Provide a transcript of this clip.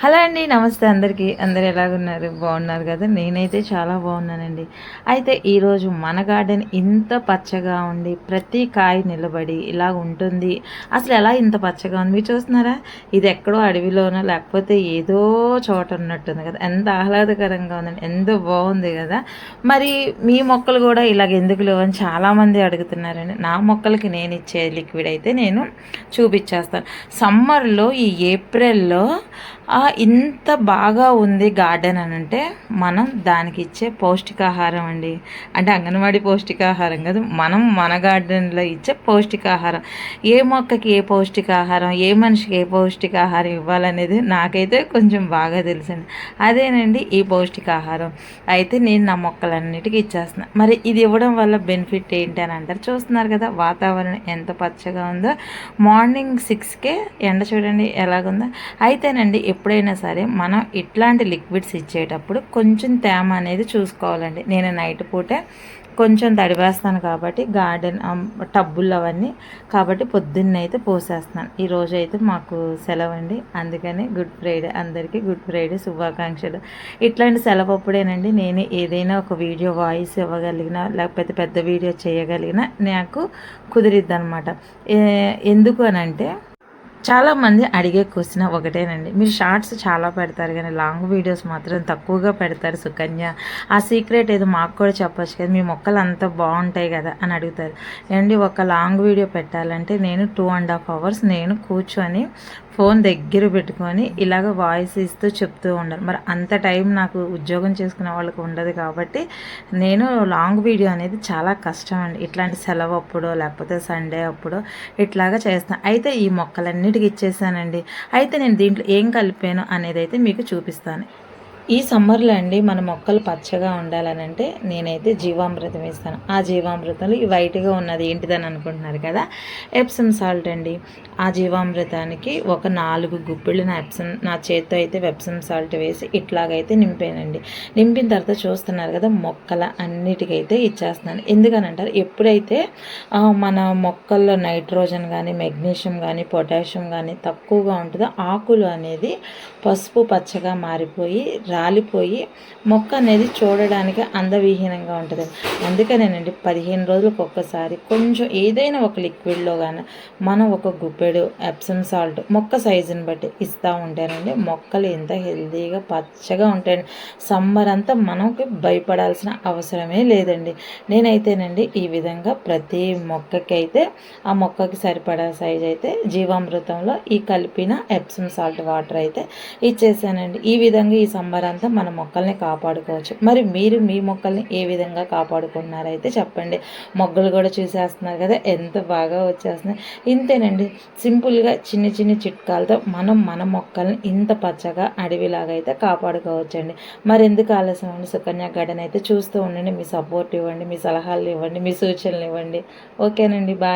Hello అండి, నమస్తే అందరికీ. అందరు ఎలాగున్నారు? బాగున్నారు కదా? నేనైతే చాలా బాగున్నానండి. అయితే ఈరోజు మన గార్డెన్ ఇంత పచ్చగా ఉండి ప్రతి కాయ నిలబడి ఇలా ఉంటుంది. అసలు ఎలా ఇంత పచ్చగా ఉంది మీరు చూస్తున్నారా? ఇది ఎక్కడో అడవిలోనో లేకపోతే ఏదో చోట ఉన్నట్టుంది కదా, ఎంత ఆహ్లాదకరంగా ఉందండి, ఎంతో బాగుంది కదా. మరి మీ మొక్కలు కూడా ఇలాగ ఎందుకు లేవు అని చాలామంది అడుగుతున్నారండి. నా మొక్కలకి నేను ఇచ్చే లిక్విడ్ అయితే నేను చూపించేస్తాను. సమ్మర్లో ఈ ఏప్రిల్లో ఇంత బాగా ఉంది గార్డెన్ అని అంటే మనం దానికి ఇచ్చే పౌష్టికాహారం అండి. అంటే అంగన్వాడీ పౌష్టికాహారం కాదు, మనం మన గార్డెన్లో ఇచ్చే పౌష్టికాహారం. ఏ మొక్కకి ఏ పౌష్టికాహారం, ఏ మనిషికి ఏ పౌష్టికాహారం ఇవ్వాలనేది నాకైతే కొంచెం బాగా తెలుసండి. అదేనండి ఈ పౌష్టికాహారం. అయితే నేను నా మొక్కలన్నిటికీ ఇచ్చేస్తున్నాను. మరి ఇది ఇవ్వడం వల్ల బెనిఫిట్ ఏంటి అని అంటారు. చూస్తున్నారు కదా వాతావరణం ఎంత పచ్చగా ఉందో. మార్నింగ్ 6కే ఎండ చూడండి ఎలాగుందో. అయితేనండి ఎప్పుడైనా సరే మనం ఇట్లాంటి లిక్విడ్స్ ఇచ్చేటప్పుడు కొంచెం తేమ అనేది చూసుకోవాలండి. నేను నైట్ పూటే కొంచెం తడివేస్తాను కాబట్టి గార్డెన్ టబ్బులు అవన్నీ కాబట్టి పొద్దున్న అయితే పోసేస్తున్నాను. ఈరోజు అయితే మాకు సెలవు అండి, అందుకని గుడ్ ఫ్రైడే. అందరికీ గుడ్ ఫ్రైడే శుభాకాంక్షలు. ఇట్లాంటి సెలవు అప్పుడేనండి నేను ఏదైనా ఒక వీడియో వాయిస్ ఇవ్వగలిగిన లేకపోతే పెద్ద వీడియో చేయగలిగిన నాకు కుదిరిద్ది అనమాట. ఎందుకు అని అంటే చాలామంది అడిగే క్వశ్చన్ ఒకటేనండి, మీరు షార్ట్స్ చాలా పెడతారు కానీ లాంగ్ వీడియోస్ మాత్రం తక్కువగా పెడతారు సుకన్య, ఆ సీక్రెట్ ఏదో మాకు కూడా చెప్పొచ్చు కదా, మీ మొక్కలు అంత బాగుంటాయి కదా అని అడుగుతారు. అండి ఒక లాంగ్ వీడియో పెట్టాలంటే నేను 2.5 hours నేను కూర్చొని ఫోన్ దగ్గర పెట్టుకొని ఇలాగ వాయిస్ ఇస్తూ చెప్తూ ఉండాలి. మరి అంత టైం నాకు ఉద్యోగం చేసుకునే వాళ్ళకి ఉండదు కాబట్టి నేను లాంగ్ వీడియో అనేది చాలా కష్టం అండి. ఇట్లాంటి సెలవు అప్పుడో లేకపోతే సండే అప్పుడో ఇట్లాగా చేస్తాను. అయితే ఈ మొక్కలన్నిటికీ ఇచ్చేసానండి. అయితే నేను దీంట్లో ఏం కలిపాను అనేది అయితే మీకు చూపిస్తాను. ఈ సమ్మర్లో అండి మన మొక్కలు పచ్చగా ఉండాలనంటే నేనైతే జీవామృతం ఇస్తాను. ఆ జీవామృతంలో ఈ వైట్గా ఉన్నది ఏంటిదని అనుకుంటున్నారు కదా, ఎప్సమ్ సాల్ట్ అండి. ఆ జీవామృతానికి ఒక 4 గుప్పిళ్ళు నా చేత్తో అయితే ఎప్సమ్ సాల్ట్ వేసి ఇట్లాగైతే నింపానండి. నింపిన తర్వాత చూస్తున్నారు కదా మొక్కల అన్నిటికైతే ఇచ్చేస్తున్నాను. ఎందుకనంటారు, ఎప్పుడైతే మన మొక్కల్లో నైట్రోజన్ కానీ మెగ్నీషియం కానీ పొటాషియం కానీ తక్కువగా ఉంటుందో ఆకులు అనేది పసుపు పచ్చగా మారిపోయి రాలిపోయి మొక్క అనేది చూడడానికి అందవిహీనంగా ఉంటుంది. అందుకనేనండి 15 రోజులకు ఒక్కసారి కొంచెం ఏదైనా ఒక లిక్విడ్లో కానీ మనం ఒక గుప్పెడు ఎప్సమ్ సాల్ట్ మొక్క సైజుని బట్టి ఇస్తూ ఉంటేనండి మొక్కలు ఎంత హెల్తీగా పచ్చగా ఉంటాయండి. సమ్మర్ అంతా మనకి భయపడాల్సిన అవసరమే లేదండి. నేనైతేనండి ఈ విధంగా ప్రతి మొక్కకి అయితే ఆ మొక్కకి సరిపడా సైజ్ అయితే జీవామృతంలో ఈ కలిపిన ఎప్సమ్ సాల్ట్ వాటర్ అయితే ఇచ్చేసానండి. ఈ విధంగా ఈ సమ్మర్ అంతా మన మొక్కల్ని కాపాడుకోవచ్చు. మరి మీరు మీ మొక్కల్ని ఏ విధంగా కాపాడుకున్నారైతే చెప్పండి. మొగ్గలు కూడా చూసేస్తున్నారు కదా ఎంత బాగా వచ్చేస్తున్నాయి. ఇంతేనండి, సింపుల్గా చిన్న చిన్న చిట్కాలతో మనం మన మొక్కల్ని ఇంత పచ్చగా అడవిలాగా అయితే కాపాడుకోవచ్చండి. మరి ఎందుకు ఆలస్యం అండి, సుకన్య గార్డెన్ అయితే చూస్తూ ఉండండి. మీ సపోర్ట్ ఇవ్వండి, మీ సలహాలు ఇవ్వండి, మీ సూచనలు ఇవ్వండి. ఓకేనండి, బాయ్.